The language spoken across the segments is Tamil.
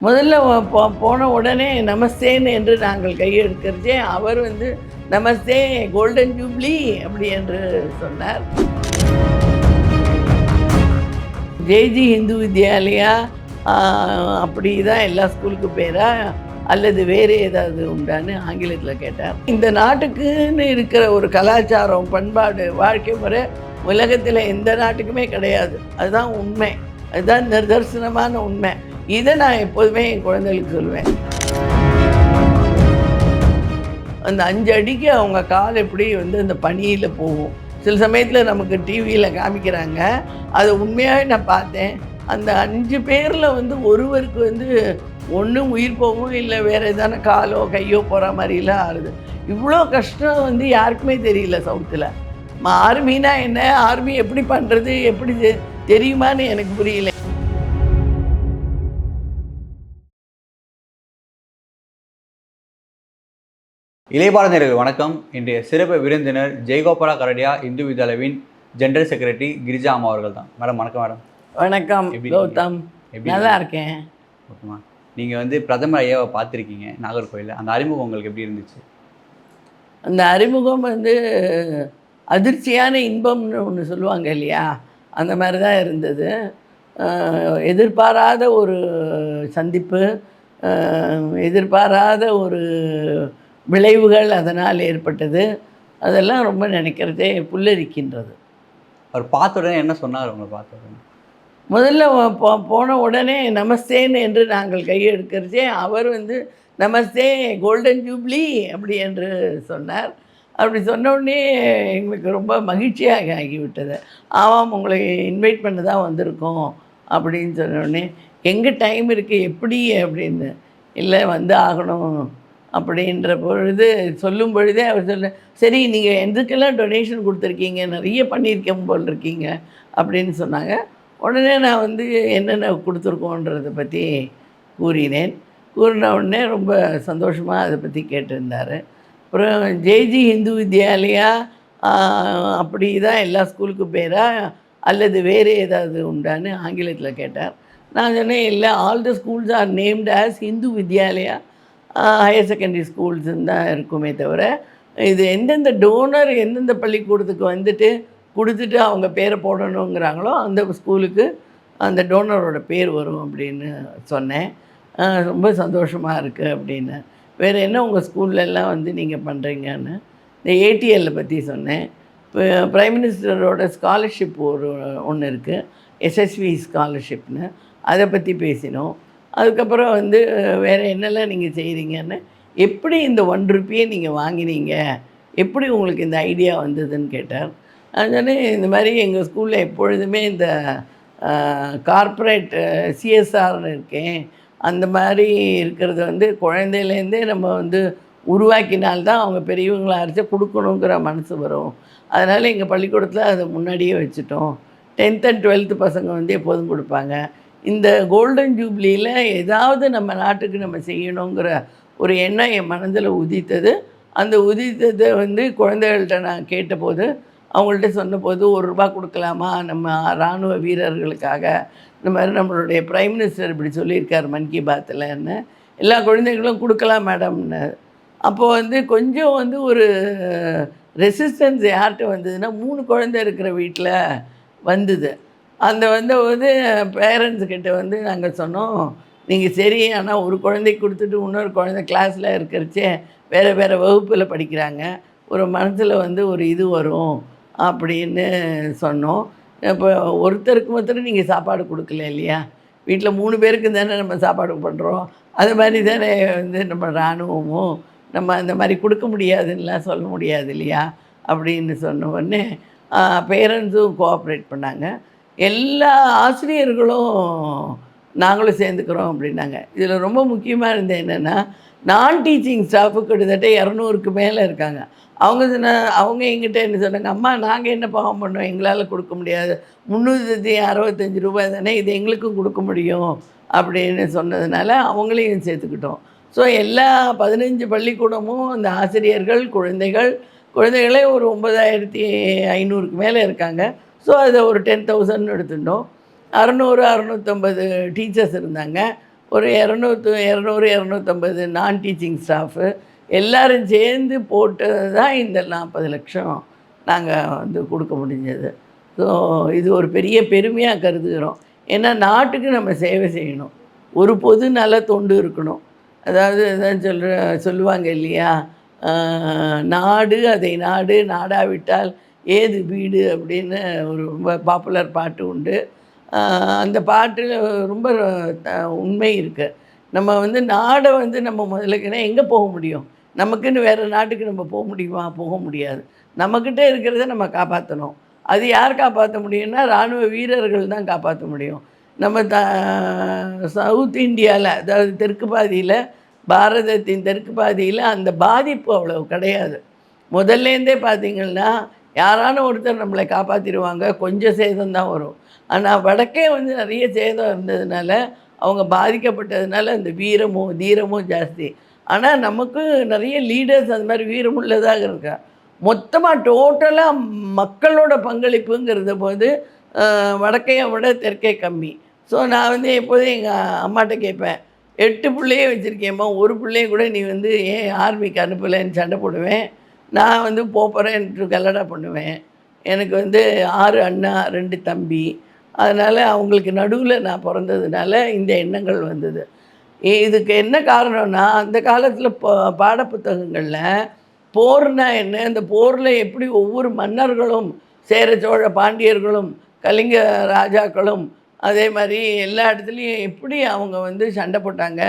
முதல்ல போன உடனே நமஸ்தேன்னு என்று நாங்கள் கையெடுக்கிறதே அவர் நமஸ்தே கோல்டன் ஜூப்ளி அப்படி என்று சொன்னார். ஜேஜி இந்து வித்யாலயா அப்படி தான் எல்லா ஸ்கூலுக்கு பேரா அல்லது வேறு ஏதாவது உண்டான்னு ஆங்கிலத்தில் கேட்டார். இந்த நாட்டுக்குன்னு இருக்கிற ஒரு கலாச்சாரம், பண்பாடு, வாழ்க்கை முறை உலகத்தில் எந்த நாட்டுக்குமே கிடையாது. அதுதான் உண்மை, அதுதான் நிதர்சனமான உண்மை. இதை நான் எப்போதுமே என் குழந்தைகளுக்கு சொல்லுவேன். அந்த 5 அடிக்கு அவங்க கால் எப்படி அந்த பனியில் போகும். சில சமயத்தில் நமக்கு டிவியில் காமிக்கிறாங்க, அதை உண்மையாகவே நான் பார்த்தேன். அந்த 5 பேரில் ஒருவருக்கு ஒன்று உயிர் போகும், இல்லை வேறு எதான காலோ கையோ போகிற மாதிரிலாம் ஆறுது. இவ்வளோ கஷ்டம் யாருக்குமே தெரியல சவுத்தில். ஆர்மினா என்ன, ஆர்மி எப்படி பண்ணுறது, எப்படி தெரியுமான்னு எனக்கு புரியல. இளையபாரதியர்கள் வணக்கம். இன்றைய சிறப்பு விருந்தினர் ஜெயகோபாலா கரடியா இந்து வித்யாலயாவின் ஜெனரல் செக்ரட்டரி கிரிஜா அம்மா அவர்கள் தான். மேடம் வணக்கம். மேடம் வணக்கம். கௌதம், நல்லா இருக்கேன். ஓகேம்மா. நீங்கள் பிரதமர் ஐயாவை பார்த்துருக்கீங்க நாகர்கோயிலில். அந்த அறிமுகம் உங்களுக்கு எப்படி இருந்துச்சு? அந்த அறிமுகம் அதிர்ச்சியான இன்பம்னு ஒன்று சொல்லுவாங்க இல்லையா, அந்த மாதிரி தான் இருந்தது. எதிர்பாராத ஒரு சந்திப்பு, எதிர்பாராத ஒரு விளைவுகள் அதனால் ஏற்பட்டது. அதெல்லாம் ரொம்ப நினைக்கிறதே புல்லரிக்கின்றது. அவர் பார்த்த உடனே என்ன சொன்னார்? உங்களை பார்த்த உடனே முதல்ல போன உடனே நமஸ்தேன்னு என்று நாங்கள் கையெடுக்கிறதே அவர் நமஸ்தே கோல்டன் ஜூப்ளி அப்படி என்று சொன்னார். அப்படி சொன்ன உடனே எங்களுக்கு ரொம்ப மகிழ்ச்சியாக ஆகிவிட்டது. ஆமாம், உங்களை இன்வைட் பண்ண தான் வந்திருக்கோம் அப்படின்னு சொன்ன உடனே எங்கே டைம் இருக்குது எப்படி அப்படின்னு, இல்லை ஆகணும் அப்படின்ற பொழுது சொல்லும் பொழுதே அவர் சரி நீங்கள் எதுக்கெல்லாம் டொனேஷன் கொடுத்துருக்கீங்க, நிறைய பண்ணியிருக்கேன் போல் இருக்கீங்க அப்படின்னு சொன்னாங்க. உடனே நான் என்னென்ன கொடுத்துருக்கோன்றதை பற்றி கூறினேன். கூறின உடனே ரொம்ப சந்தோஷமாக அதை பற்றி கேட்டிருந்தார். அப்புறம் ஜேஜி இந்து வித்யாலயா அப்படி தான் எல்லா ஸ்கூலுக்கு பேரா அல்லது வேறு ஏதாவது உண்டான்னு ஆங்கிலத்தில் கேட்டார். நான் சொன்னேன், இல்லை, all the schools are named as Hindu Vidyalaya higher secondary ஸ்கூல்ஸுன்னு தான் இருக்குமே தவிர, இது எந்தெந்த டோனர் எந்தெந்த பள்ளிக்கூடத்துக்கு கொடுத்துட்டு அவங்க பேரை போடணுங்கிறாங்களோ அந்த ஸ்கூலுக்கு அந்த டோனரோட பேர் வரும் அப்படின்னு சொன்னேன். ரொம்ப சந்தோஷமாக இருக்குது அப்படின்னு. வேறு என்ன உங்கள் ஸ்கூல்லலாம் நீங்கள் பண்ணுறீங்கன்னு இந்த ஏடிஎல்லை பற்றி சொன்னேன். இப்போ பிரைம் மினிஸ்டரோட ஸ்காலர்ஷிப் ஒன்று இருக்குது, எஸ்எஸ்வி ஸ்காலர்ஷிப்னு, அதை பற்றி பேசினோம். அதுக்கப்புறம் வேறு என்னெல்லாம் நீங்கள் செய்கிறீங்கன்னு, எப்படி இந்த 1 ரூபியை நீங்கள் வாங்கினீங்க, எப்படி உங்களுக்கு இந்த ஐடியா வந்ததுன்னு கேட்டார். நான் சொன்னேன், இந்த மாதிரி எங்கள் ஸ்கூலில் எப்பொழுதுமே இந்த கார்ப்பரேட் சிஎஸ்ஆர்னு இருக்கேன், அந்த மாதிரி இருக்கிறது குழந்தையிலேருந்தே நம்ம உருவாக்கினால்தான் அவங்க பெரியவங்களாக அரைச்சி கொடுக்கணுங்கிற மனசு வரும். அதனால் எங்கள் பள்ளிக்கூடத்தில் அதை முன்னாடியே வச்சுட்டோம். 10th and 12th பசங்க எப்போதும் கொடுப்பாங்க. இந்த கோல்டன் ஜூப்ளியில் ஏதாவது நம்ம நாட்டுக்கு நம்ம செய்யணுங்கிற ஒரு எண்ணம் என் மனதில் உதித்தது. அந்த உதித்ததை குழந்தைகள்கிட்ட நான் கேட்டபோது, அவங்கள்ட்ட சொன்னபோது, 1 ரூபா கொடுக்கலாமா நம்ம இராணுவ வீரர்களுக்காக, இந்த மாதிரி நம்மளுடைய பிரைம் மினிஸ்டர் இப்படி சொல்லியிருக்கார் மன் கி பாத்தில்ன்னு, எல்லா குழந்தைகளும் கொடுக்கலாம் மேடம்னு. அப்போது கொஞ்சம் ஒரு ரெசிஸ்டன்ஸ் யார்கிட்ட வந்ததுன்னா, 3 குழந்தை இருக்கிற வீட்டில் வந்தது. அந்த போது பேரண்ட்ஸுக்கிட்ட நாங்கள் சொன்னோம், நீங்கள் சரி, ஆனால் ஒரு குழந்தைக்கு கொடுத்துட்டு இன்னொரு குழந்தை கிளாஸில் இருக்கிறச்சே வேறு வேறு வகுப்பில் படிக்கிறாங்க, ஒரு மனசில் ஒரு இது வரும் அப்படின்னு சொன்னோம். இப்போ ஒருத்தருக்கு நீங்கள் சாப்பாடு கொடுக்கல இல்லையா, வீட்டில் 3 பேருக்கு தானே நம்ம சாப்பாடு பண்ணுறோம். அது மாதிரி தானே நம்ம இராணுவமும் நம்ம அந்த மாதிரி கொடுக்க முடியாதுன்னெலாம் சொல்ல முடியாது இல்லையா அப்படின்னு சொன்ன உடனே பேரண்ட்ஸும் கோஆப்ரேட் பண்ணாங்க. எல்லா ஆசிரியர்களும் நாங்களும் சேர்ந்துக்கிறோம் அப்படின்னாங்க. இதில் ரொம்ப முக்கியமாக இருந்தது என்னென்னா, நான் டீச்சிங் ஸ்டாஃபு கிட்டத்தட்ட 200க்கு மேலே இருக்காங்க. அவங்க எங்கிட்ட என்ன சொன்னாங்க, அம்மா நாங்கள் என்ன பாவம் பண்ணோம், எங்களால் கொடுக்க முடியாது, 365 ரூபாய் தானே, இது எங்களுக்கும் கொடுக்க முடியும் அப்படின்னு சொன்னதுனால அவங்களையும் சேர்த்துக்கிட்டோம். ஸோ எல்லா 15 பள்ளிக்கூடமும் அந்த ஆசிரியர்கள் குழந்தைகளே ஒரு 9500க்கு மேலே இருக்காங்க. ஸோ அதை ஒரு 10,000 எடுத்துட்டோம். 600 650 டீச்சர்ஸ் இருந்தாங்க. ஒரு 200 250 நான் டீச்சிங் ஸ்டாஃபு எல்லோரும் சேர்ந்து போட்டது தான் இந்த 40 லட்சம் நாங்கள் வந்து கொடுக்க முடிஞ்சது. ஸோ இது ஒரு பெரிய பெருமையாக கருதுகிறோம். ஏன்னா நாட்டுக்கு நம்ம சேவை செய்யணும், ஒரு பொது நல தொண்டு இருக்கணும். அதாவது அதான் சொல்லுவாங்க இல்லையா, நாடு அதை நாடு நாடாவிட்டால் ஏது வீடு அப்படின்னு ஒரு ரொம்ப பாப்புலர் பாட்டு உண்டு. அந்த பாட்டில் ரொம்ப உண்மை இருக்குது. நம்ம வந்து நாடை வந்து நம்ம முதலுக்குன்னா எங்கே போக முடியும்? நமக்குன்னு வேறு நாட்டுக்கு நம்ம போக முடியுமா? போக முடியாது. நம்மக்கிட்ட இருக்கிறத நம்ம காப்பாற்றணும். அது யார் காப்பாற்ற முடியும்னா இராணுவ வீரர்கள் தான் காப்பாற்ற முடியும். நம்ம சவுத் இந்தியாவில், அதாவது தெற்கு பாதியில், பாரதத்தின் தெற்கு பாதியில் அந்த பாதிப்பு அவ்வளோ கிடையாது. முதல்லேருந்தே பார்த்திங்கன்னா யாரான ஒருத்தர் நம்மளை காப்பாற்றிடுவாங்க, கொஞ்சம் சேதம் தான் வரும். ஆனால் வடக்கே வந்து நிறைய சேதம் இருந்ததுனால, அவங்க பாதிக்கப்பட்டதுனால அந்த வீரமும் தீரமும் ஜாஸ்தி. ஆனால் நமக்கு நிறைய லீடர்ஸ் அது மாதிரி வீரமுள்ளதாக இருக்கா. மொத்தமாக டோட்டலாக மக்களோட பங்களிப்புங்கிறத போது வடக்கையை விட தெற்கே கம்மி. ஸோ நான் வந்து எப்போதும் எங்கள் அம்மாட்ட கேட்பேன், 8 பிள்ளையே வச்சுருக்கேம்மா, ஒரு பிள்ளைய கூட நீ வந்து ஏன் ஆர்மிக்கு அனுப்பலைன்னு சண்டை போடுவேன். நான் வந்து போகிறேன்ட்டு கல்லடா பண்ணுவேன். எனக்கு வந்து 6 அண்ணா 2 தம்பி. அதனால் அவங்களுக்கு நடுவில் நான் பிறந்ததுனால இந்த எண்ணங்கள் வந்தது. இதுக்கு என்ன காரணம்னா, அந்த காலத்தில் பாடப்புத்தகங்களில் போர்னா என்ன, அந்த போரில் எப்படி ஒவ்வொரு மன்னர்களும், சேர சோழ பாண்டியர்களும் கலிங்க ராஜாக்களும் அதே மாதிரி எல்லா இடத்துலையும் எப்படி அவங்க வந்து சண்டை போட்டாங்க.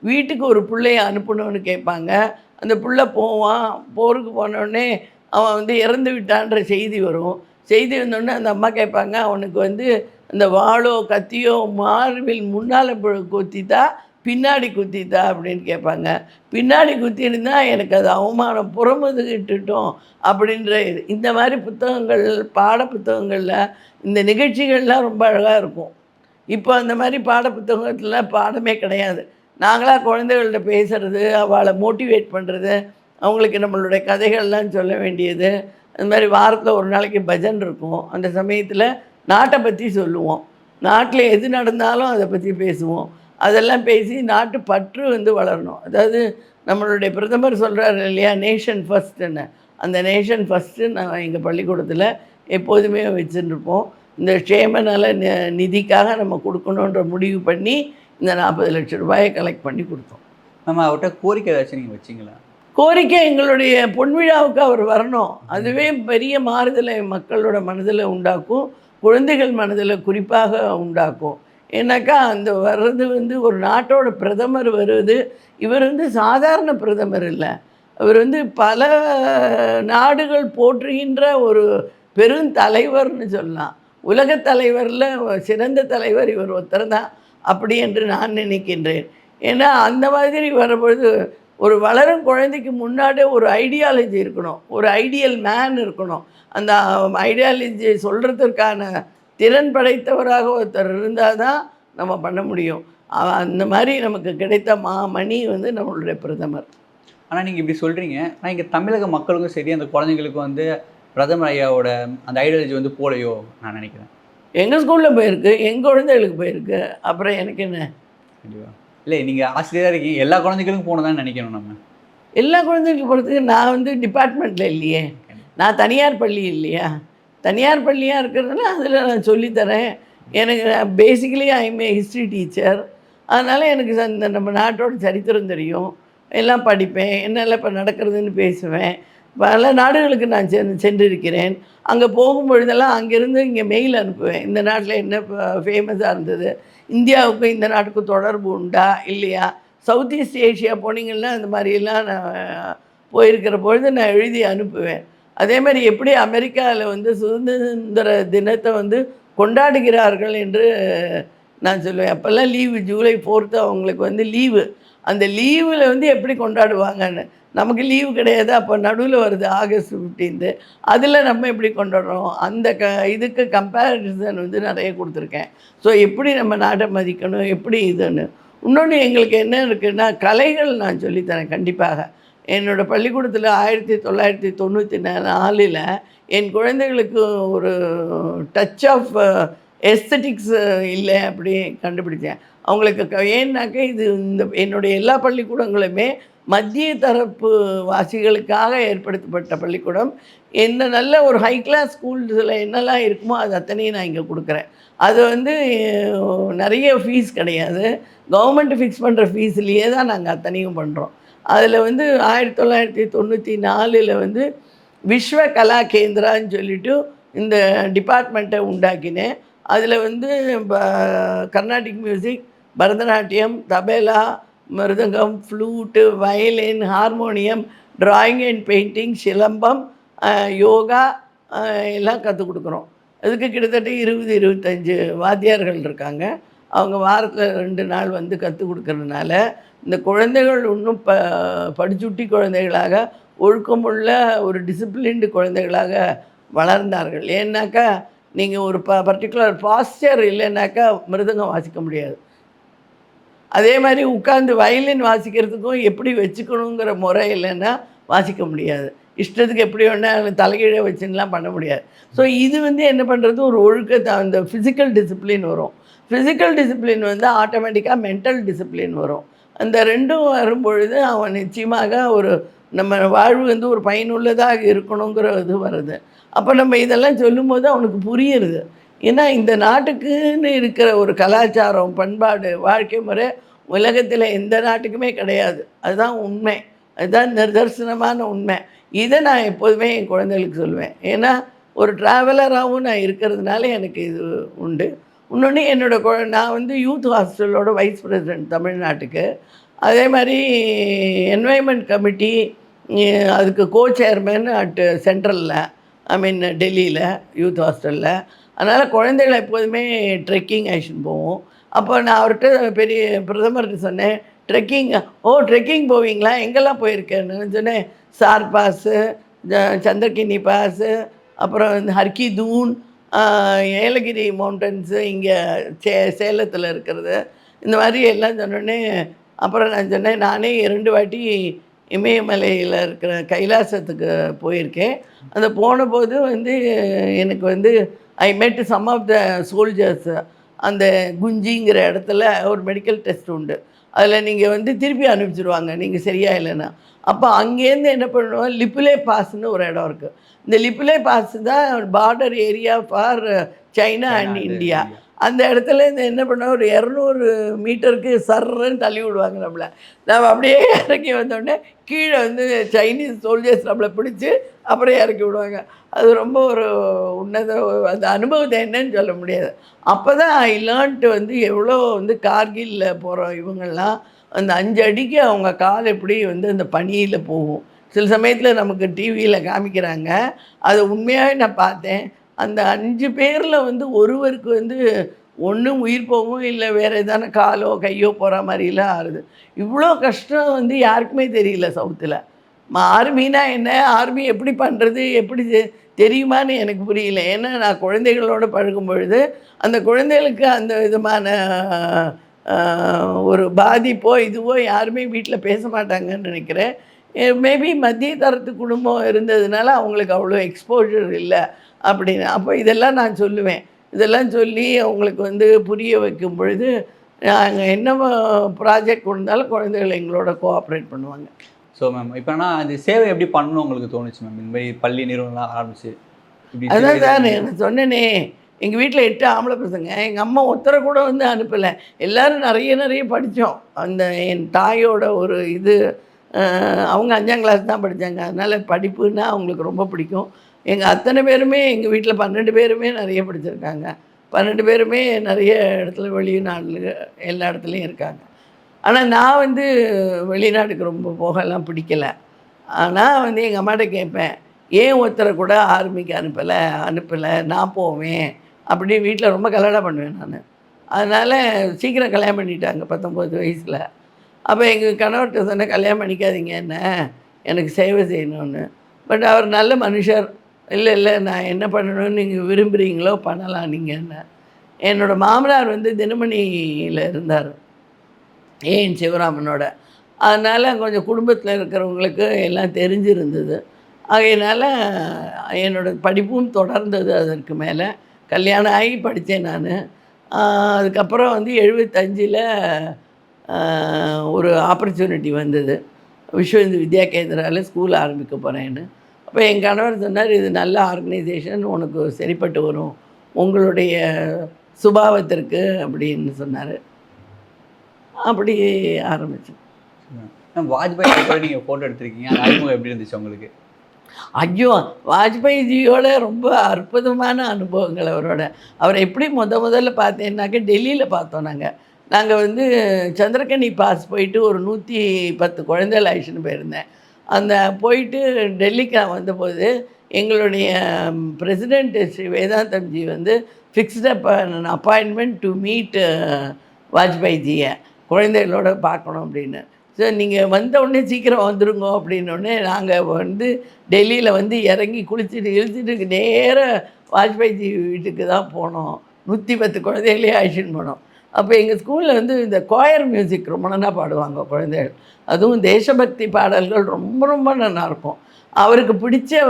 வீட்டுக்கு ஒரு பிள்ளைய அனுப்பணும்னு கேட்பாங்க. அந்த பிள்ளை போவான், போருக்கு போனோடனே அவன் வந்து இறந்து விட்டான்ற செய்தி வரும். செய்தி வந்தோடனே அந்த அம்மா கேட்பாங்க, அவனுக்கு வந்து அந்த வாளோ கத்தியோ மார்பில் முன்னால் குத்தித்தா பின்னாடி குத்தித்தா அப்படின்னு கேட்பாங்க. பின்னாடி குத்திருந்தா எனக்கு அது அவமானம், புறமுதுகிட்டுட்டோம் அப்படின்ற இது. இந்த மாதிரி புத்தகங்கள், பாட புத்தகங்களில் இந்த நிகழ்ச்சிகள்லாம் ரொம்ப அழகாக இருக்கும். இப்போ அந்த மாதிரி பாட புத்தகத்தில் பாடமே கிடையாது. நாங்களாக குழந்தைகள்கிட்ட பேசுகிறது, அவளை மோட்டிவேட் பண்ணுறது, அவங்களுக்கு நம்மளுடைய கதைகள்லாம் சொல்ல வேண்டியது. அது மாதிரி வாரத்தில் ஒரு நாளைக்கு பஜன் இருக்கும். அந்த சமயத்தில் நாட்டை பற்றி சொல்லுவோம். நாட்டில் எது நடந்தாலும் அதை பற்றி பேசுவோம். அதெல்லாம் பேசி நாட்டு பற்று வந்து வளரணும். அதாவது நம்மளுடைய பிரதமர் சொல்கிறாரு இல்லையா, நேஷன் ஃபஸ்ட்டுன்னு. அந்த நேஷன் ஃபஸ்ட்டு நான் எங்கள் பள்ளிக்கூடத்தில் எப்போதுமே வச்சுருப்போம். இந்த க்ஷேம நல நிதிக்காக நம்ம கொடுக்கணுன்ற முடிவு பண்ணி இந்த 40 லட்சம் ரூபாயை கலெக்ட் பண்ணி கொடுத்தோம். நம்ம அவர்கிட்ட கோரிக்கை ஏதாச்சும் நீங்கள் வச்சிங்களா? கோரிக்கை, எங்களுடைய பொன்விழாவுக்கு அவர் வரணும். அதுவே பெரிய மாறுதலை மக்களோட மனதில் உண்டாக்கும், குழந்தைகள் மனதில் குறிப்பாக உண்டாக்கும். ஏன்னாக்கா அந்த வர்றது வந்து ஒரு நாட்டோட பிரதமர் வருவது, இவர் வந்து சாதாரண பிரதமர் இல்லை. அவர் வந்து பல நாடுகள் போற்றுகின்ற ஒரு பெருந்தலைவர்னு சொல்லலாம். உலகத் தலைவரில் சிறந்த தலைவர் இவர் ஒருத்தர் தான் அப்படி என்று நான் நினைக்கின்றேன். ஏன்னா அந்த மாதிரி வரும்பொழுது ஒரு வளரும் குழந்தைக்கு முன்னாடி ஒரு ஐடியாலஜி இருக்கணும், ஒரு ஐடியல் மேன் இருக்கணும். அந்த ஐடியாலஜி சொல்கிறதுக்கான திறன் படைத்தவராக ஒருத்தர் இருந்தால் தான் நம்ம பண்ண முடியும். அந்த மாதிரி நமக்கு கிடைத்த மணி வந்து நம்மளுடைய பிரதமர். ஆனால் நீங்கள் இப்படி சொல்கிறீங்க, ஆனால் இங்கே தமிழக மக்களுக்கும் சரி, அந்த குழந்தைங்களுக்கும் வந்து பிரதமர் ஐயாவோட அந்த ஐடியாலஜி வந்து போலையோ நான் நினைக்கிறேன். எங்கள் ஸ்கூலில் போயிருக்கு, எங்கள் குழந்தைகளுக்கு போயிருக்கு, அப்புறம் எனக்கு என்ன? கண்டிப்பாக இல்லை, நீங்கள் ஆசிரியராக இருக்கீங்க, எல்லா குழந்தைகளுக்கும் போனதான்னு நினைக்கணும். நம்ம எல்லா குழந்தைகளுக்கு போகிறதுக்கு நான் வந்து டிபார்ட்மெண்ட்டில் இல்லையே, நான் தனியார் பள்ளி இல்லையா, தனியார் பள்ளியாக இருக்கிறதுனா அதில் நான் சொல்லித்தரேன். எனக்கு basically I'm a history teacher. அதனால் எனக்கு இந்த நம்ம நாட்டோட சரித்திரம் தெரியும், எல்லாம் படிப்பேன், என்னெல்லாம் இப்போ நடக்கிறதுன்னு பேசுவேன். பல நாடுகளுக்கு நான் சென்றிருக்கிறேன். அங்கே போகும்பொழுதெல்லாம் அங்கேருந்து இங்கே மெயில் அனுப்புவேன், இந்த நாட்டில் என்ன ஃபேமஸாக இருந்தது, இந்தியாவுக்கும் இந்த நாட்டுக்கும் தொடர்பு உண்டா இல்லையா. சவுத் ஈஸ்ட் ஏஷியா போனீங்கன்னா அந்த மாதிரியெல்லாம் நான் போயிருக்கிற பொழுது நான் எழுதி அனுப்புவேன். அதே மாதிரி எப்படி அமெரிக்காவில் வந்து சுதந்திர தினத்தை வந்து கொண்டாடுகிறார்கள் என்று நான் சொல்லுவேன். அப்போல்லாம் லீவு, ஜூலை 4 அவங்களுக்கு வந்து லீவு. அந்த லீவில் வந்து எப்படி கொண்டாடுவாங்கன்னு, நமக்கு லீவு கிடையாது. அப்போ நடுவில் வருது ஆகஸ்ட் 15, அதில் நம்ம எப்படி கொண்டாடுறோம், அந்த இதுக்கு கம்பேரிசன் வந்து நிறைய கொடுத்துருக்கேன். ஸோ எப்படி நம்ம நாட்டை மதிக்கணும், எப்படி இதுன்னு. இன்னொன்று எங்களுக்கு என்ன இருக்குதுன்னா, கலைகள் நான் சொல்லித்தரேன் கண்டிப்பாக. என்னோடய பள்ளிக்கூடத்தில் 1994 என் குழந்தைகளுக்கு ஒரு டச் ஆஃப் எஸ்தட்டிக்ஸ் இல்லை அப்படி கண்டுபிடிச்சேன். அவங்களுக்கு ஏன்னாக்க இது இந்த என்னுடைய எல்லா பள்ளிக்கூடங்களுமே மத்திய தரப்பு வாசிகளுக்காக ஏற்படுத்தப்பட்ட பள்ளிக்கூடம். என்ன நல்ல ஒரு ஹை கிளாஸ் ஸ்கூல்ஸில் என்னெல்லாம் இருக்குமோ அது அத்தனையும் நான் இங்கே கொடுக்குறேன். அது வந்து நிறைய ஃபீஸ் கிடையாது. கவர்மெண்ட் ஃபிக்ஸ் பண்ணுற ஃபீஸ்லேயே தான் நாங்கள் அத்தனையும் பண்ணுறோம். அதில் வந்து 1994 வந்து விஸ்வ கலா கேந்திரான்னு சொல்லிட்டு இந்த டிபார்ட்மெண்ட்டை உண்டாக்கினேன். அதில் வந்து Carnatic music, Bharatanatyam, tabla, mridangam, flute, violin, harmonium, drawing and painting, silambam, yoga எல்லாம் கற்றுக் கொடுக்குறோம். அதுக்கு கிட்டத்தட்ட 20-25 வாத்தியார்கள் இருக்காங்க. அவங்க வாரத்தில் 2 நாள் வந்து கற்றுக் கொடுக்கறதுனால இந்த குழந்தைகள் இன்னும் படிச்சுட்டி குழந்தைகளாக, ஒழுக்கமுள்ள ஒரு டிசிப்ளின்டு குழந்தைகளாக வளர்ந்தார்கள். ஏன்னாக்கா நீங்கள் ஒரு பர்டிகுலர் பாஸ்டர் இல்லைன்னாக்கா மிருதங்கம் வாசிக்க முடியாது. அதே மாதிரி உட்காந்து வயலின் வாசிக்கிறதுக்கும் எப்படி வச்சுக்கணுங்கிற முறை இல்லைன்னா வாசிக்க முடியாது. இஷ்டத்துக்கு எப்படி வேணால் தலைகீழே வச்சுன்னுலாம் பண்ண முடியாது. ஸோ இது வந்து என்ன பண்ணுறது, ஒரு ஒழுக்கத்தை அந்த ஃபிசிக்கல் டிசிப்ளின் வரும். ஃபிசிக்கல் டிசிப்ளின் வந்து ஆட்டோமேட்டிக்காக மென்டல் டிசிப்ளின் வரும். அந்த 2ம் வரும்பொழுது அவன் நிச்சயமாக ஒரு நம்ம வாழ்வு வந்து ஒரு பயனுள்ளதாக இருக்கணுங்கிற இது வருது. அப்போ நம்ம இதெல்லாம் சொல்லும்போது அவனுக்கு புரியுறது. ஏன்னா இந்த நாட்டுக்குன்னு இருக்கிற ஒரு கலாச்சாரம், பண்பாடு, வாழ்க்கை முறை உலகத்தில் எந்த நாட்டுக்குமே கிடையாது. அதுதான் உண்மை. அதுதான் நிதர்சனமான உண்மை. இதை நான் எப்போதுமே என் குழந்தைகளுக்கு சொல்லுவேன். ஏன்னா ஒரு ட்ராவலராகவும் நான் இருக்கிறதுனால எனக்கு இது உண்டு. இன்னொன்று நான் வந்து யூத் ஹாஸ்டலோட வைஸ் பிரசிடெண்ட் தமிழ்நாட்டுக்கு. அதே மாதிரி என்வைரன்மெண்ட் கமிட்டி அதுக்கு சேர்மேன் சென்ட்ரலில், ஐ மீன் டெல்லியில் யூத் ஹாஸ்டலில். அதனால் குழந்தைகளை எப்போதுமே ட்ரெக்கிங் அழைச்சின்னு போவோம். அப்போ நான் அவர்கிட்ட பெரிய பிரதமர்கிட்ட சொன்னேன், ட்ரெக்கிங் போவீங்களா, எங்கெல்லாம் போயிருக்கேன்னு சொன்னேன். சார் பாஸு, சந்திரகினி பாஸு, அப்புறம் இந்த ஹர்கி தூன், ஏலகிரி மவுண்டன்ஸு இங்கே சேலத்தில் இருக்கிறது, இந்த மாதிரி எல்லாம் சொன்னோடனே அப்புறம் நான் சொன்னேன், நானே 2 வாட்டி இமயமலையில் இருக்கிற கைலாசத்துக்கு போயிருக்கேன். அந்த போனபோது வந்து எனக்கு வந்து ஐ மெட் சம் ஆஃப் த சோல்ஜர்ஸ். அந்த குஞ்சிங்கிற இடத்துல ஒரு மெடிக்கல் டெஸ்ட் உண்டு. அதில் நீங்கள் வந்து திருப்பி அனுப்பிச்சிடுவாங்க நீங்கள் சரியா இல்லைன்னா. அப்போ அங்கேருந்து என்ன பண்ணுவோம், லிப்புலே பாஸ்ன்னு ஒரு இடம் இருக்குது. இந்த லிப்புலே பாஸ் தான் border area for China and India. அந்த இடத்துல இந்த என்ன பண்ணோம், ஒரு 200 மீட்டருக்கு சர்ன்னு தள்ளி விடுவாங்க நம்மளை. நம்ம அப்படியே இறக்கி வந்தோடனே கீழே வந்து சைனீஸ் சோல்ஜர்ஸ் நம்மளை பிடிச்சி அப்புறம் இறக்கி விடுவாங்க. அது ரொம்ப ஒரு உன்னத அந்த அனுபவத்தை என்னன்னு சொல்ல முடியாது. அப்போ தான் ஐ லேர்ன்ட்டு வந்து எவ்வளோ வந்து கார்கில்ல போகிற இவங்கள்லாம் அந்த 5 அடிக்கு அவங்க கால் எப்படி வந்து அந்த பனியில் போகும். சில சமயத்தில் நமக்கு டிவியில் காமிக்கிறாங்க. அதை உண்மையாகவே நான் பார்த்தேன். அந்த 5 பேரில் வந்து ஒருவருக்கு வந்து ஒன்றும் உயிர் போகும், இல்லை வேறு எதான காலோ கையோ போகிற மாதிரிலாம் ஆகுது. இவ்வளோ கஷ்டம் வந்து யாருக்குமே தெரியல சவுத்தில். ஆர்மினா என்ன, ஆர்மி எப்படி பண்ணுறது, எப்படி தெரியுமான்னு எனக்கு புரியல. ஏன்னா நான் குழந்தைகளோடு பழகும் பொழுது அந்த குழந்தைகளுக்கு அந்த விதமான ஒரு பாதிப்போ இதுவோ யாருமே வீட்டில் பேச மாட்டாங்கன்னு நினைக்கிறேன். மேபி மத்திய தரத்து குடும்பம் இருந்ததுனால அவங்களுக்கு அவ்வளோ எக்ஸ்போஜர் இல்லை அப்படின்னு. அப்போ இதெல்லாம் நான் சொல்லுவேன். இதெல்லாம் சொல்லி அவங்களுக்கு வந்து புரிய வைக்கும் பொழுது நாங்கள் என்ன ப்ராஜெக்ட் கொடுத்தாலும் குழந்தைகள் எங்களோட கோஆப்ரேட் பண்ணுவாங்க. ஸோ மேம், இப்போ ஆனால் அந்த சேவை எப்படி பண்ணணும் உங்களுக்கு தோணுச்சு மேம்? இந்த மாதிரி பள்ளி நிறுவனம்லாம் ஆரம்பிச்சு அதான் சார் எனக்கு சொன்னேனே, எங்கள் வீட்டில் 8 ஆம்பளை பசங்க. எங்கள் அம்மா ஒருத்தரை கூட வந்து அனுப்பலை. எல்லோரும் நிறைய படித்தோம். அந்த என் தாயோட ஒரு இது, அவங்க 5ஆம் கிளாஸ் தான் படித்தாங்க. அதனால் படிப்புன்னா அவங்களுக்கு ரொம்ப பிடிக்கும். எங்கள் அத்தனை பேருமே எங்கள் வீட்டில் 12 பேருமே நிறைய படிச்சிருக்காங்க. 12 பேருமே நிறைய இடத்துல வெளிநாடு எல்லா இடத்துலையும் இருக்காங்க. ஆனால் நான் வந்து வெளிநாட்டுக்கு ரொம்ப போகலாம் பிடிக்கலை. ஆனால் வந்து எங்கள் அம்மாட்ட கேட்பேன், ஏன் ஒருத்தரை கூட ஆர்மிக்கு அனுப்பலை, நான் போவேன் அப்படின்னு வீட்டில் ரொம்ப கலடா பண்ணுவேன் நான். அதனால் சீக்கிரம் கல்யாணம் பண்ணிட்டாங்க 19 வயசில். அப்போ எங்கள் கணவர்கிட்ட சொன்னேன், கல்யாணம் பண்ணிக்காதீங்க என்ன, எனக்கு சேவை செய்யணும்னு. பட் அவர் நல்ல மனுஷர். இல்லை நான் என்ன பண்ணணும்னு நீங்கள் விரும்புகிறீங்களோ பண்ணலாம் நீங்கள் என்ன. என்னோடய மாமனார் வந்து தினமணியில் இருந்தார், ஏன் சிவராமனோட. அதனால் கொஞ்சம் குடும்பத்தில் இருக்கிறவங்களுக்கு எல்லாம் தெரிஞ்சிருந்தது. ஆகையினால் என்னோடய படிப்பும் தொடர்ந்தது. அதற்கு மேலே கல்யாணம் ஆகி படித்தேன் நான். அதுக்கப்புறம் வந்து 75ல் ஒரு ஆப்பர்ச்சுனிட்டி வந்தது. விஸ்வ இந்து வித்யா கேந்திராவில் ஸ்கூல் ஆரம்பிக்க போகிறேன்னு. அப்போ என் கணவர் சொன்னார், இது நல்ல ஆர்கனைசேஷன், உனக்கு சரிப்பட்டு வரும் உங்களுடைய சுபாவத்திற்கு அப்படின்னு சொன்னார். அப்படி ஆரம்பித்தோம். வாஜ்பாய் கூட நீங்கள் ஃபோட்டோ எடுத்திருக்கீங்க. அந்த அறிமுகம் எப்படி இருந்துச்சு உங்களுக்கு? ஐயோ! வாஜ்பாய்ஜியோட ரொம்ப அற்புதமான அனுபவங்கள் அவரோட. அவரை எப்படி முதல்ல பார்த்தேன்னாக்க டெல்லியில் பார்த்தோம் நாங்கள். நாங்கள் வந்து சந்திரகனி பாஸ் போயிட்டு ஒரு 110 குழந்தைகள் அழைச்சின்னு போயிருந்தேன். அந்த போயிட்டு டெல்லிக்கு நான் வந்தபோது எங்களுடைய பிரசிடெண்ட் ஸ்ரீ வேதாந்தம்ஜி வந்து ஃபிக்ஸ்ட் அப்பாயின்மெண்ட் டு மீட் வாஜ்பாய்ஜியை குழந்தைகளோட பார்க்கணும் அப்படின்னு. ஸோ நீங்கள் வந்த உடனே சீக்கிரம் வந்துருங்க அப்படின்னோடனே நாங்கள் வந்து டெல்லியில் வந்து இறங்கி குளிச்சுட்டு இழுத்துட்டு நேராக வாஜ்பாய்ஜி வீட்டுக்கு தான் போனோம். 110 குழந்தைகளே அழைச்சின்னு போனோம். அப்போ எங்கள் ஸ்கூலில் வந்து இந்த கோயர் மியூசிக் ரொம்ப நல்லா பாடுவாங்க குழந்தைகள். அதுவும் தேசபக்தி பாடல்கள் ரொம்ப ரொம்ப நல்லாயிருக்கும். அவருக்கு பிடிச்ச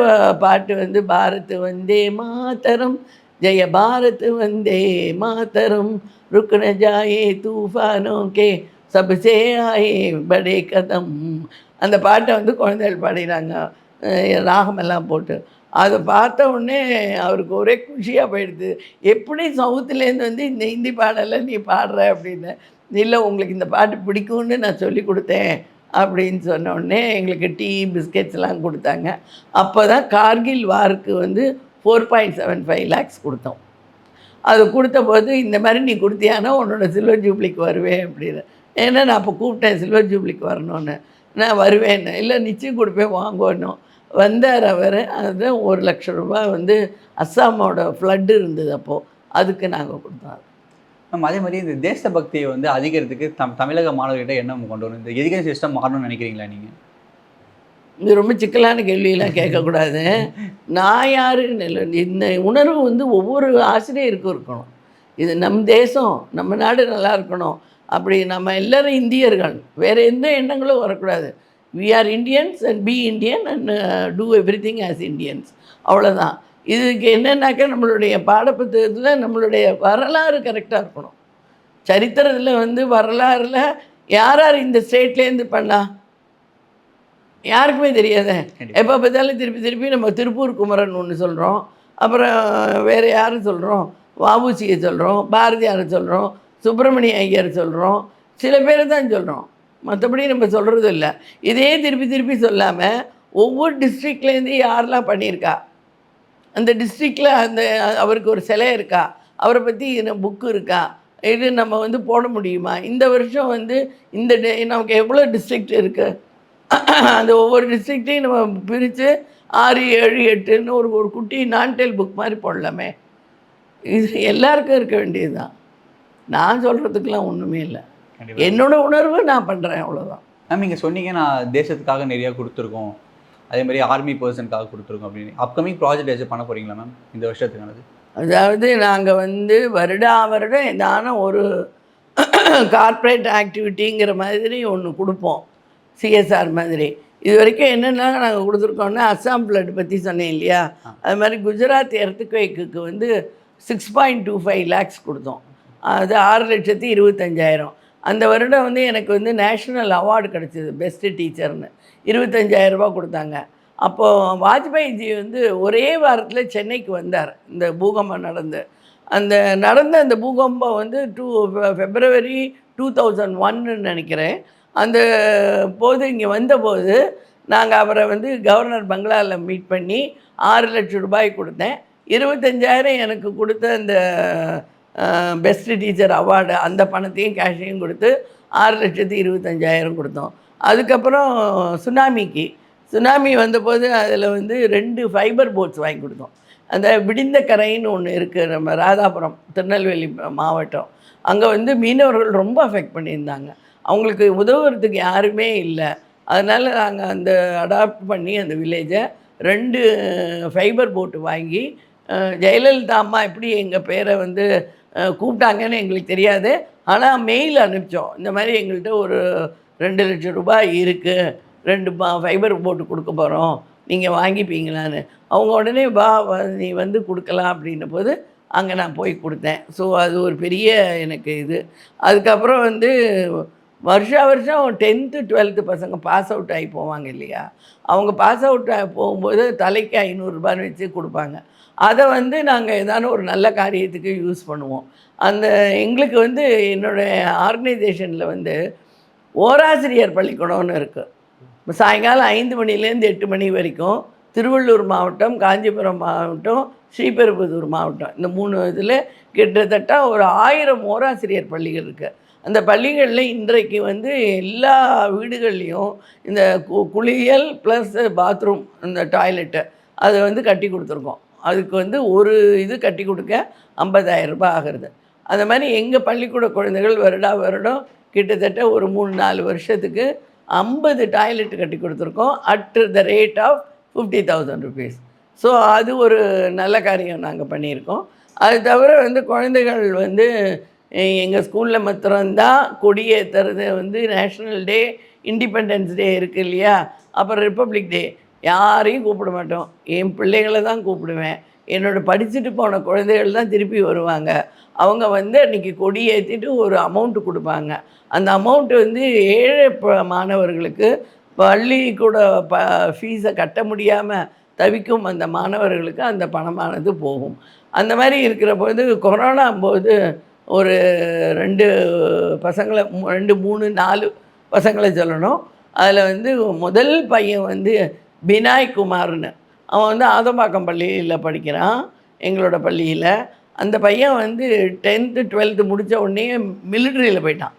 பாட்டு வந்து பாரத் வந்தே மாதரம், ஜெய பாரத் வந்தே மாதரம், ருக்ன ஜாயே தூஃபானோ கே சப்சே ஆயே படே கதம். அந்த பாட்டை வந்து குழந்தைகள் பாடினாங்க ராகமெல்லாம் போட்டு. அதை பார்த்த உடனே அவருக்கு ஒரே குஷியாக போயிடுது. எப்படி சவுத்துலேருந்து வந்து இந்த ஹிந்தி பாடலை நீ பாடுற அப்படின்னு. இல்லை உங்களுக்கு இந்த பாட்டு பிடிக்கும்னு நான் சொல்லி கொடுத்தேன் அப்படின்னு சொன்ன உடனே எங்களுக்கு டீ பிஸ்கெட்ஸ்லாம் கொடுத்தாங்க. அப்போ தான் கார்கில் வாருக்கு வந்து 4.75 lakhs கொடுத்தோம். அது கொடுத்தபோது இந்த மாதிரி நீ கொடுத்தியானா உன்னோட சில்வர் ஜூப்ளிக்கு வருவேன் அப்படின்னு. ஏன்னா நான் அப்போ கூப்பிட்டேன் சில்வர் ஜூப்ளிக்கு வரணுன்னு. நான் வருவேன்னு. இல்லை நிச்சயம் கொடுப்பேன் வாங்கணும். வந்தார் அவர். அதுதான் 1 லட்சம் ரூபாய் வந்து அஸ்ஸாமோட ஃப்ளட்டு இருந்தது அப்போது, அதுக்கு நாங்கள் கொடுத்தோம். மேம் அதே மாதிரி இந்த தேசபக்தியை வந்து அதிகரித்துக்கு தமிழக மாணவர்கிட்ட என்ன கொண்டு வரணும்? இந்த எஜுகேஷன் சிஸ்டம் மாறணும்னு நினைக்கிறீங்களா நீங்கள்? இது ரொம்ப சிக்கலான கேள்வியெல்லாம் கேட்கக்கூடாது. நான் யாருன்னு இல்லை, இந்த உணர்வு வந்து ஒவ்வொரு ஆசிரியருக்கும் இருக்கணும். இது நம் தேசம், நம்ம நாடு நல்லா இருக்கணும். அப்படி நம்ம எல்லோரும் இந்தியர்கள், வேறு எந்த எண்ணங்களும் வரக்கூடாது. We are Indians and be Indian and do everything as Indians, அவ்வளோதான். இதுக்கு என்னென்னாக்கா நம்மளுடைய பாடப்புத்தகத்தில் நம்மளுடைய வரலாறு கரெக்டாக இருக்கணும். சரித்திரத்தில் வந்து வரலாறில் யார் யார் இந்த ஸ்டேட்லேருந்து பண்ணா யாருக்குமே தெரியாத. எப்போ பார்த்தாலும் திருப்பி நம்ம திருப்பூர் குமரன் ஒன்று சொல்கிறோம், அப்புறம் வேறு யார் சொல்கிறோம், வஉசியை சொல்கிறோம், பாரதியாரை சொல்கிறோம், சுப்பிரமணிய ஐயர் சொல்கிறோம், சில பேரை தான் சொல்கிறோம், மற்றபடி நம்ம சொல்கிறது இல்லை. இதே திருப்பி சொல்லாமல் ஒவ்வொரு டிஸ்ட்ரிக்ட்லேருந்து யாரெல்லாம் பண்ணியிருக்கா, அந்த டிஸ்ட்ரிக்டில் அந்த அவருக்கு ஒரு சிலை இருக்கா, அவரை பற்றி புக்கு இருக்கா, இது நம்ம வந்து போட முடியுமா? இந்த வருஷம் வந்து இந்த நமக்கு எவ்வளோ டிஸ்ட்ரிக்ட் இருக்குது, அந்த ஒவ்வொரு டிஸ்ட்ரிக்டையும் நம்ம பிரித்து 6, 7, 8ன்னு ஒரு குட்டி நான்டெல் புக் மாதிரி போடலாமே. இது எல்லாருக்கும் இருக்க வேண்டியது தான். நான் சொல்கிறதுக்கெலாம் ஒன்றுமே இல்லை. என்னோட உணர்வு நான் பண்ணுறேன், அவ்வளோதான். மேம் நீங்கள் சொன்னீங்க நான் தேசத்துக்காக நிறையா கொடுத்துருக்கோம், அதே மாதிரி ஆர்மி பர்சனுக்காக கொடுத்துருக்கோம் அப்படின்னு. அப்கமிங் ப்ராஜெக்ட் ஏதாச்சும் பண்ண போகிறீங்களா மேம் இந்த வருஷத்துக்கானது? அதாவது நாங்கள் வந்து வருடம் ஏதான ஒரு கார்ப்பரேட் ஆக்டிவிட்டிங்கிற மாதிரி ஒன்று கொடுப்போம், சிஎஸ்ஆர் மாதிரி. இது வரைக்கும் என்னென்னா நாங்கள் கொடுத்துருக்கோன்னா அஸ்ஸாம் ஃப்ளட் பற்றி சொன்னேன் இல்லையா, அது மாதிரி குஜராத் எர்த்குவேக்கு வந்து 6.25 lakhs கொடுத்தோம். அது 6,25,000. அந்த வருடம் வந்து எனக்கு வந்து நேஷ்னல் அவார்டு கிடச்சிது பெஸ்ட்டு டீச்சர்னு. 25,000 ரூபா கொடுத்தாங்க. அப்போது வாஜ்பாய்ஜி வந்து ஒரே வாரத்தில் சென்னைக்கு வந்தார். இந்த பூகம்பம் நடந்த அந்த பூகம்பம் வந்து February 2001ன்னு நினைக்கிறேன். அந்த போது இங்கே வந்தபோது நாங்கள் அவரை வந்து கவர்னர் பங்களாவில் மீட் பண்ணி 6 லட்சம் ரூபாய் கொடுத்தேன். 25,000 எனக்கு கொடுத்த அந்த பெஸ்ட்டு டீச்சர் அவார்டு அந்த பணத்தையும் கேஷையும் கொடுத்து 6,25,000 கொடுத்தோம். அதுக்கப்புறம் சுனாமி வந்தபோது அதில் வந்து 2 ஃபைபர் போட்ஸ் வாங்கி கொடுத்தோம். அந்த விடிந்த கரைன்னு ஒன்று இருக்குது, நம்ம ராதாபுரம் திருநெல்வேலி மாவட்டம். அங்கே வந்து மீனவர்கள் ரொம்ப அஃபெக்ட் பண்ணியிருந்தாங்க. அவங்களுக்கு உதவுறதுக்கு யாருமே இல்லை. அதனால் நாங்கள் அந்த அடாப்ட் பண்ணி அந்த வில்லேஜை 2 ஃபைபர் போட்டு வாங்கி, ஜெயலலிதா அம்மா எப்படி எங்கள் பேரை வந்து கூப்பிட்டாங்கன்னு எங்களுக்கு தெரியாது, ஆனால் மெயில் அனுப்பிச்சோம். இந்த மாதிரி எங்கள்கிட்ட ஒரு 2 லட்சம் ரூபாய் இருக்குது, 2 ஃபைபர் போட்டு கொடுக்க போகிறோம், நீங்கள் வாங்கிப்பீங்களான்னு. அவங்க உடனே நீ வந்து கொடுக்கலாம் அப்படின்ன போது அங்கே நான் போய் கொடுத்தேன். ஸோ அது ஒரு பெரிய எனக்கு இது. அதுக்கப்புறம் வந்து வருஷம் 10th 12th பசங்க பாஸ் அவுட் ஆகி போவாங்க இல்லையா? அவங்க பாஸ் அவுட் ஆகி போகும்போது தலைக்கு ரூ. 500 வச்சு கொடுப்பாங்க. அதை வந்து நாங்கள் ஏதான ஒரு நல்ல காரியத்துக்கு யூஸ் பண்ணுவோம். அந்த எங்களுக்கு வந்து என்னோடய ஆர்கனைசேஷனில் வந்து ஓராசிரியர் பள்ளிக்கூடம்னு இருக்குது. சாயங்காலம் 5 மணிலேருந்து 8 மணி வரைக்கும் திருவள்ளூர் மாவட்டம், காஞ்சிபுரம் மாவட்டம், ஸ்ரீபெரும்புதூர் மாவட்டம் இந்த 3 இதில் கிட்டத்தட்ட ஒரு 1000 ஓராசிரியர் பள்ளிகள் இருக்குது. அந்த பள்ளிகளில் இன்றைக்கு வந்து எல்லா வீடுகள்லேயும் இந்த குளியல் ப்ளஸ் பாத்ரூம் இந்த டாய்லெட்டு அதை வந்து கட்டி கொடுத்துருக்கோம். அதுக்கு வந்து ஒரு இது கட்டி கொடுக்க ரூ. 50,000 ஆகிறது. அந்த மாதிரி எங்கள் பள்ளிக்கூட குழந்தைகள் வருடம் கிட்டத்தட்ட ஒரு 3-4 வருஷத்துக்கு 50 டாய்லெட் கட்டி கொடுத்துருக்கோம் at the rate of ₹50,000. So அது ஒரு நல்ல காரியம் நாங்கள் பண்ணியிருக்கோம். அது தவிர வந்து குழந்தைகள் வந்து எங்கள் ஸ்கூலில் மாத்திரம்தான் கொடியேற்றுறது வந்து நேஷ்னல் டே, இண்டிபெண்டன்ஸ் டே இருக்குது இல்லையா, அப்புறம் ரிப்பப்ளிக் டே யாரையும் கூப்பிட மாட்டோம். என் பிள்ளைகளை தான் கூப்பிடுவேன். என்னோடய படிச்சுட்டு போன குழந்தைகள் தான் திருப்பி வருவாங்க. அவங்க வந்து அன்றைக்கி கொடி ஏற்றிட்டு ஒரு அமௌண்ட்டு கொடுப்பாங்க. அந்த அமௌண்ட்டு வந்து ஏழை மாணவர்களுக்கு பள்ளிக்கூட ஃபீஸை கட்ட முடியாமல் தவிக்கும் அந்த மாணவர்களுக்கு அந்த பணமானது போகும். அந்த மாதிரி இருக்கிற போது கொரோனா போது ஒரு 2 பசங்களை 2, 3, 4 பசங்களை சொல்லணும். அதில் வந்து முதல் பையன் வந்து பினாய் குமார்னு, அவன் வந்து ஆதம்பாக்கம் பள்ளியில் படிக்கிறான் எங்களோட பள்ளியில். அந்த பையன் வந்து 10th 12th முடித்த உடனே மிலிட்ரியில் போயிட்டான்,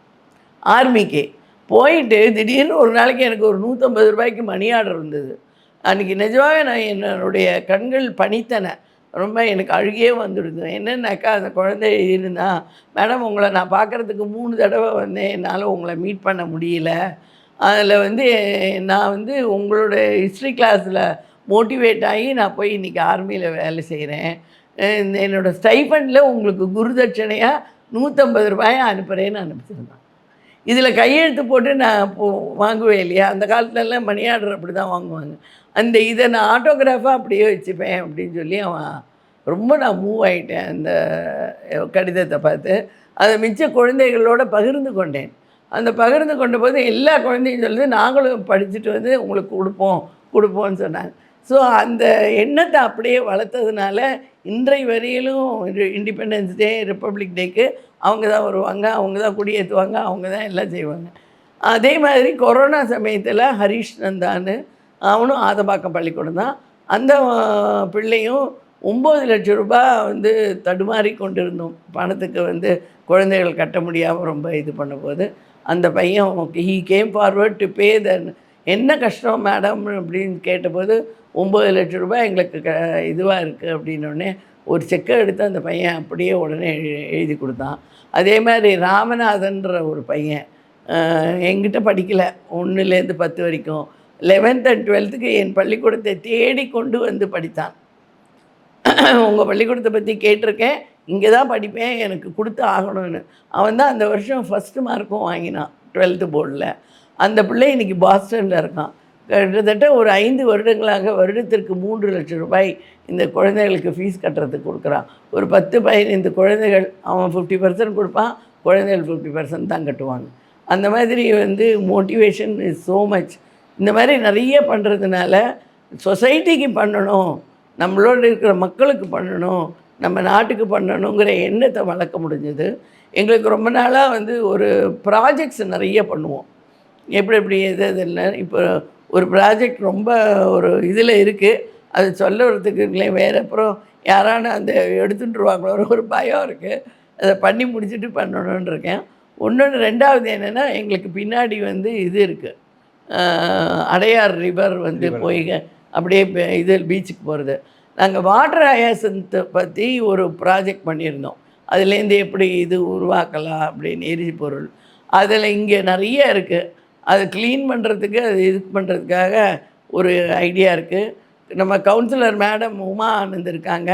ஆர்மிக்கு போயிட்டு திடீர்னு ஒரு நாளைக்கு எனக்கு ஒரு ₹150 மணி ஆர்டர் இருந்தது. அன்றைக்கி நிஜமாகவே நான் என்னுடைய கண்கள் பணித்தன. ரொம்ப எனக்கு அழுகையே வந்துடுது. என்னன்னாக்கா அந்த குழந்தை இருந்தால், மேடம் உங்களை நான் பார்க்குறதுக்கு 3 தடவை வந்தேன், என்னால் உங்களை மீட் பண்ண முடியல. அதில் வந்து நான் வந்து உங்களோட ஹிஸ்ட்ரி கிளாஸில் மோட்டிவேட் ஆகி நான் போய் இன்றைக்கி ஆர்மியில் வேலை செய்கிறேன். என்னோடய ஸ்டைஃபண்டில் உங்களுக்கு குருதட்சணையாக ₹150 அனுப்புகிறேன்னு அனுப்பிச்சிருந்தான். இதில் கையெழுத்து போட்டு நான் வாங்குவேன் இல்லையா, அந்த காலத்துலலாம் மணி ஆர்டர் அப்படி தான் வாங்குவாங்க. அந்த இதை நான் ஆட்டோகிராஃபாக அப்படியே வச்சுப்பேன் அப்படின்னு சொல்லி அவன் ரொம்ப நான் மூவ் ஆகிட்டேன் அந்த கடிதத்தை பார்த்து. அதை மிச்ச குழந்தைகளோடு பகிர்ந்து கொண்டேன். அந்த பகிர்ந்து கொண்ட போது எல்லா குழந்தையும் சொல்லுது, நாங்களும் படிச்சுட்டு வந்து உங்களுக்கு கொடுப்போம்னு சொன்னாங்க. ஸோ அந்த எண்ணத்தை அப்படியே வளர்த்ததுனால இன்றை வரையிலும் இண்டிபெண்டன்ஸ் டே, ரிப்பப்ளிக் டேக்கு அவங்க தான் வருவாங்க, அவங்க தான் கொடியேற்றுவாங்க, அவங்க தான் எல்லாம் செய்வாங்க. அதே மாதிரி கொரோனா சமயத்தில் ஹரிஷ் நந்தான்னு, அவனும் ஆதம்பாக்கம் பள்ளிக்கூடம் தான். அந்த பிள்ளையும் 9 லட்சம் ரூபாய் வந்து தடுமாறி கொண்டிருந்தோம். பணத்துக்கு வந்து குழந்தைகள் கட்ட முடியாமல் ரொம்ப இது பண்ணும்போது அந்த பையன் he came forward to pay என்ன கஷ்டம் மேடம் அப்படின்னு கேட்டபோது 9 லட்சம் ரூபாய் எங்களுக்கு இதுவாக இருக்குது அப்படின்னோடனே ஒரு செக்கை எடுத்து அந்த பையன் அப்படியே உடனே எழுதி கொடுத்தான். அதே மாதிரி ராமநாதன்ற ஒரு பையன் என்கிட்ட படிக்கலை, 1லேருந்து 10 வரைக்கும் 11th and 12th என் பள்ளிக்கூடத்தை தேடி கொண்டு வந்து படித்தான். உங்கள் பள்ளிக்கூடத்தை பற்றி கேட்டிருக்கேன், இங்கே தான் படிப்பேன், எனக்கு கொடுத்து ஆகணும்னு. அவன் தான் அந்த வருஷம் ஃபஸ்ட்டு மார்க்கும் வாங்கினான் 12th போர்டில். அந்த பிள்ளை இன்றைக்கி பாஸ்டனில் இருக்கான். கிட்டத்தட்ட ஒரு 5 வருடங்களாக வருடத்திற்கு 3 லட்சம் ரூபாய் இந்த குழந்தைகளுக்கு ஃபீஸ் கட்டுறதுக்கு கொடுக்குறான். ஒரு 10-15 குழந்தைகள், அவன் 50% கொடுப்பான், குழந்தைகள் 50% தான் கட்டுவாங்க. அந்த மாதிரி வந்து மோட்டிவேஷன் இஸ் ஸோ மச். இந்த மாதிரி நிறைய பண்ணுறதுனால சொசைட்டிக்கு பண்ணணும், நம்மளோட இருக்கிற மக்களுக்கு பண்ணணும், நம்ம நாட்டுக்கு பண்ணணுங்கிற எண்ணத்தை வளர்க்க முடிஞ்சது. எங்களுக்கு ரொம்ப நாளாக வந்து ஒரு ப்ராஜெக்ட்ஸ் நிறைய பண்ணுவோம். எப்படி எது இப்போ ஒரு ப்ராஜெக்ட் ரொம்ப ஒரு இதில் இருக்குது, அது சொல்லுறதுக்கு இல்லை வேறு, அப்புறம் யாரான அந்த எடுத்துட்டுருவாங்களோ ஒரு பயம் இருக்குது. அதை பண்ணி முடிச்சுட்டு பண்ணணுன்னு இருக்கேன். இன்னொன்று 2வது என்னென்னா, எங்களுக்கு பின்னாடி வந்து இது இருக்குது, அடையார் ரிவர் வந்து போய் அப்படியே இது பீச்சுக்கு போகிறது. நாங்கள் வாட்டர் ஹயாசன்த்தை பற்றி ஒரு ப்ராஜெக்ட் பண்ணியிருந்தோம். அதுலேருந்து எப்படி இது உருவாக்கலாம் அப்படின்னு எரிபொருள். அதில் இங்கே நிறைய இருக்குது. அதை க்ளீன் பண்ணுறதுக்கு, அது இது பண்ணுறதுக்காக ஒரு ஐடியா இருக்குது. நம்ம கவுன்சிலர் மேடம் உமா ஆனந்த் இருக்காங்க,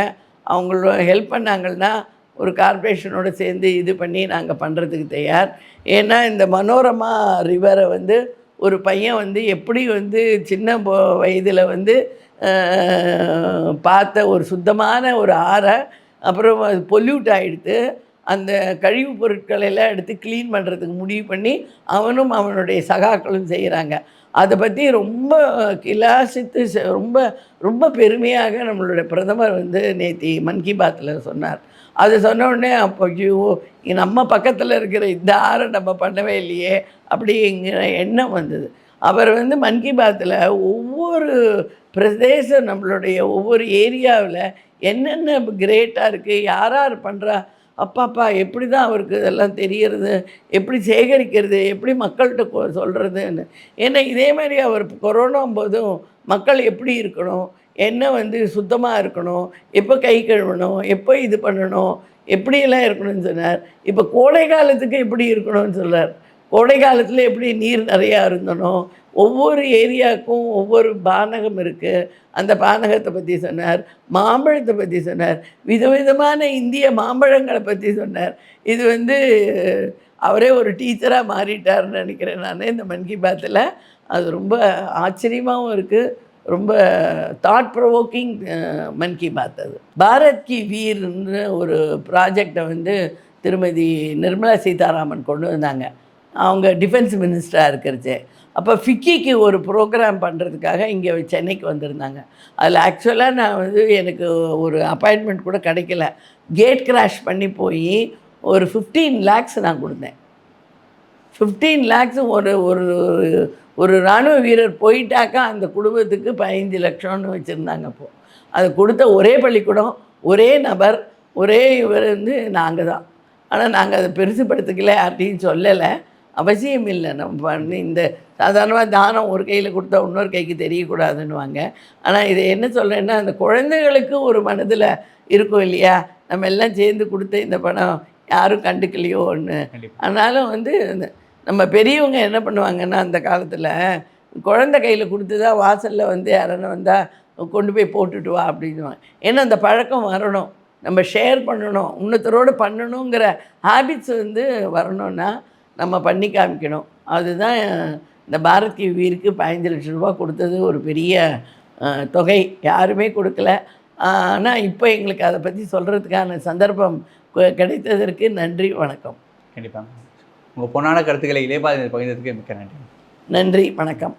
அவங்களோட ஹெல்ப் பண்ணாங்கன்னா ஒரு கார்ப்பரேஷனோடு சேர்ந்து இது பண்ணி நாங்கள் பண்ணுறதுக்கு தயார். ஏன்னா இந்த மனோரமா ரிவரை வந்து ஒரு பையன் வந்து எப்படி வந்து சின்ன வயதில் வந்து பார்த்த ஒரு சுத்தமான ஒரு ஆறை அப்புறம் அது பொல்யூட் ஆகிடுது. அந்த கழிவுப் பொருட்களை எல்லாம் எடுத்து க்ளீன் பண்ணுறதுக்கு முடிவு பண்ணி அவனும் அவனுடைய சகாக்களும் செய்கிறாங்க. அதை பற்றி ரொம்ப கிலாசித்து ரொம்ப ரொம்ப பெருமையாக நம்மளுடைய பிரதமர் வந்து நேற்று மன் கி பாத்தில் சொன்னார். அது சொன்ன உடனே அப்போ ஐயோ, நம்ம பக்கத்தில் இருக்கிற இந்த ஆறை நம்ம பண்ணவே இல்லையே அப்படிங்கிற எண்ணம் வந்தது. அவர் வந்து மன் கி பாத்தில் ஒவ்வொரு பிரதேசம் நம்மளுடைய ஒவ்வொரு ஏரியாவில் என்னென்ன கிரேட்டாக இருக்குது, யார் யார் பண்ணுறா, அப்பாப்பா எப்படி தான் அவருக்கு இதெல்லாம் தெரியறது, எப்படி சேகரிக்கிறது, எப்படி மக்கள்கிட்ட சொல்கிறதுன்னு. ஏன்னா இதே மாதிரி அவர் கொரோனா போதும் மக்கள் எப்படி இருக்கணும், என்ன வந்து சுத்தமாக இருக்கணும், எப்போ கை கழுவணும், எப்போ இது பண்ணணும், எப்படியெல்லாம் இருக்கணும்னு சொன்னார். இப்போ கோடை காலத்துக்கு எப்படி இருக்கணும்னு சொல்கிறார். கோடை காலத்தில் எப்படி நீர் நிறையா இருந்தணும், ஒவ்வொரு ஏரியாவுக்கும் ஒவ்வொரு பானகம் இருக்குது, அந்த பானகத்தை பற்றி சொன்னார். மாம்பழத்தை பற்றி சொன்னார். விதவிதமான இந்திய மாம்பழங்களை பற்றி சொன்னார். இது வந்து அவரே ஒரு டீச்சராக மாறிட்டார்னு நினைக்கிறேன் நான் இந்த மன் கி பாத்தில். அது ரொம்ப ஆச்சரியமாகவும் இருக்குது, ரொம்ப தாட் ப்ரொவோக்கிங் மன் கி பாத். அது பாரத் கி வீர்னு ஒரு ப்ராஜெக்டை வந்து திருமதி நிர்மலா சீதாராமன் கொண்டு வந்தாங்க. அவங்க டிஃபென்ஸ் மினிஸ்டராக இருக்கிறச்சே. அப்போ ஃபிக்கிக்கு ஒரு ப்ரோக்ராம் பண்ணுறதுக்காக இங்கே சென்னைக்கு வந்திருந்தாங்க. அதில் ஆக்சுவலாக நான் வந்து எனக்கு ஒரு அப்பாயின்மெண்ட் கூட கிடைக்கல. கேட் கிராஷ் பண்ணி போய் ஒரு 15 lakhs நான் கொடுத்தேன். 15 lakhs ஒரு ஒரு ஒரு இராணுவ வீரர் போயிட்டாக்கா அந்த குடும்பத்துக்கு 15 லட்சம்னு வச்சுருந்தாங்க. அப்போது அது கொடுத்த ஒரே பள்ளிக்கூடம், ஒரே நபர், ஒரே இவர் வந்து நாங்கள் தான். ஆனால் நாங்கள் அதை பெருசுப்படுத்திக்கல, யார்கிட்டையும் சொல்லலை, அவசியம் இல்லை. நம்ம இந்த சாதாரணமாக தானம் ஒரு கையில் கொடுத்தா இன்னொரு கைக்கு தெரியக்கூடாதுன்னுவாங்க. ஆனால் இதை என்ன சொல்கிறேன்னா, அந்த குழந்தைகளுக்கு ஒரு மனதில் இருக்கும் இல்லையா, நம்ம எல்லாம் சேர்ந்து கொடுத்த இந்த பணம் யாரும் கண்டுக்கலையோ ஒன்று. ஆனாலும் வந்து நம்ம பெரியவங்க என்ன பண்ணுவாங்கன்னா, அந்த காலத்தில் குழந்தை கையில் கொடுத்து தான் வாசலில் வந்து யாரன்னா வந்தால் கொண்டு போய் போட்டுட்டு வா அப்படின்வாங்க. ஏன்னா அந்த பழக்கம் வரணும், நம்ம ஷேர் பண்ணணும், இன்னொருத்தரோடு பண்ணணுங்கிற ஹேபிட்ஸ் வந்து வரணும்னா நம்ம பண்ணி காமிக்கணும். அதுதான் இந்த பாரத் கி வீருக்கு 15 லட்சம் ரூபா கொடுத்தது ஒரு பெரிய தொகை. யாருமே கொடுக்கல. ஆனால் இப்போ எங்களுக்கு அதை பற்றி சொல்கிறதுக்கான சந்தர்ப்பம் கிடைத்ததற்கு நன்றி, வணக்கம். கண்டிப்பாக உங்கள் பொன்னான கருத்துக்களை இளையபாரதி பகிர்ந்ததுக்கு மிக்க நன்றி. நன்றி, வணக்கம்.